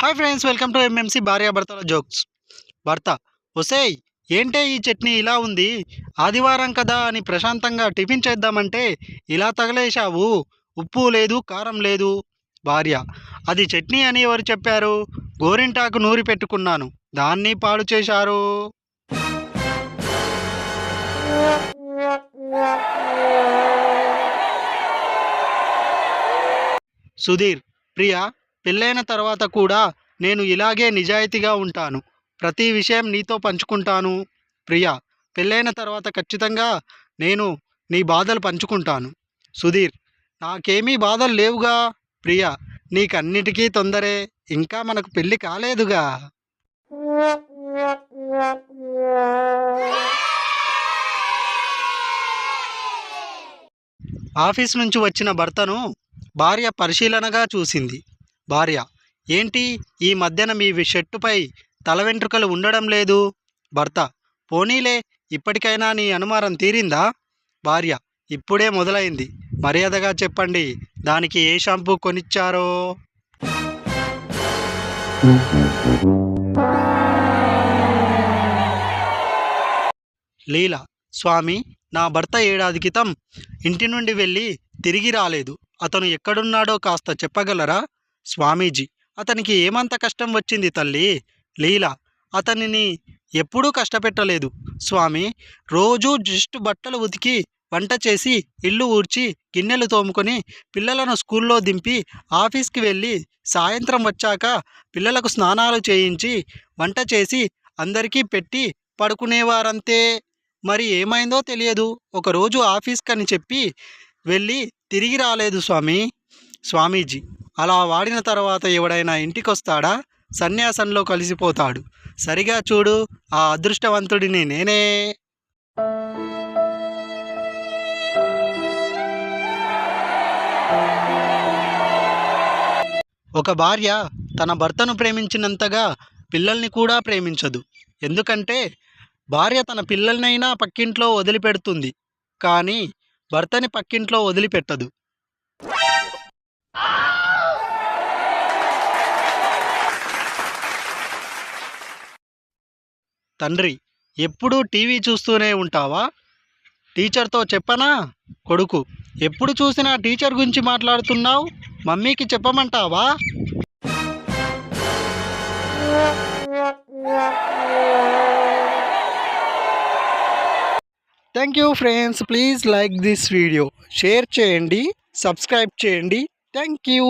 Hi friends, welcome to MMC భార్యాభర్తల jokes. భర్త: ఒసేయ్, ఏంటే ఈ చట్నీ ఇలా ఉంది? ఆదివారం కదా అని ప్రశాంతంగా టిఫిన్ చేద్దామంటే ఇలా తగలేశావు. ఉప్పు లేదు, కారం లేదు. భార్య: అది చట్నీ అని ఎవరు చెప్పారు? గోరింటాకు నూరి పెట్టుకున్నాను, దాన్ని పాడు చేశారు. సుధీర్: ప్రియా, పెళ్ళైన తర్వాత కూడా నేను ఇలాగే నిజాయితీగా ఉంటాను. ప్రతి విషయం నీతో పంచుకుంటాను. ప్రియా: పెళ్ళైన తర్వాత ఖచ్చితంగా నేను నీ బాధలు పంచుకుంటాను. సుధీర్: నాకేమీ బాధలు లేవుగా. ప్రియా: నీకన్నిటికీ తొందరే, ఇంకా మనకు పెళ్ళి కాలేదుగా. ఆఫీస్ నుంచి వచ్చిన భర్తను భార్య పరిశీలనగా చూసింది. భార్య: ఏంటి, ఈ మధ్యన మీ షర్టుపై తల వెంట్రుకలు ఉండడం లేదు? భర్త: పోనీలే, ఇప్పటికైనా నీ అనుమానం తీరిందా? భార్య: ఇప్పుడే మొదలైంది, మర్యాదగా చెప్పండి, దానికి ఏ షాంపూ కొనిచ్చారో. లీల: స్వామి, నా భర్త ఏడాది క్రితం ఇంటి నుండి వెళ్ళి తిరిగి రాలేదు. అతను ఎక్కడున్నాడో కాస్త చెప్పగలరా? స్వామీజీ: అతనికి ఏమంత కష్టం వచ్చింది తల్లి? లీల: అతనిని ఎప్పుడూ కష్టపెట్టలేదు స్వామి. రోజూ జస్ట్ బట్టలు ఉతికి, వంట చేసి, ఇల్లు ఊడ్చి, గిన్నెలు తోముకొని, పిల్లలను స్కూల్లో దింపి, ఆఫీస్కి వెళ్ళి, సాయంత్రం వచ్చాక పిల్లలకు స్నానాలు చేయించి, వంట చేసి అందరికీ పెట్టి పడుకునేవారంతే. మరి ఏమైందో తెలియదు, ఒకరోజు ఆఫీస్కని చెప్పి వెళ్ళి తిరిగి రాలేదు స్వామి. స్వామీజీ: అలా వాడిన తర్వాత ఎవడైనా ఇంటికొస్తాడా? సన్యాసంలో కలిసిపోతాడు. సరిగా చూడు, ఆ అదృష్టవంతుడిని నేనే. ఒక భార్య తన భర్తను ప్రేమించినంతగా పిల్లల్ని కూడా ప్రేమించదు. ఎందుకంటే భార్య తన పిల్లల్నైనా పక్కింట్లో వదిలిపెడుతుంది, కానీ భర్తని పక్కింట్లో వదిలిపెట్టదు. తండ్రి: ఎప్పుడూ టీవీ చూస్తూనే ఉంటావా? టీచర్తో చెప్పనా? కొడుకు: ఎప్పుడు చూసినా టీచర్ గురించి మాట్లాడుతున్నావు, మమ్మీకి చెప్పమంటావా? Thank you friends, please like this video, share చేయండి, సబ్స్క్రైబ్ చేయండి. Thank you.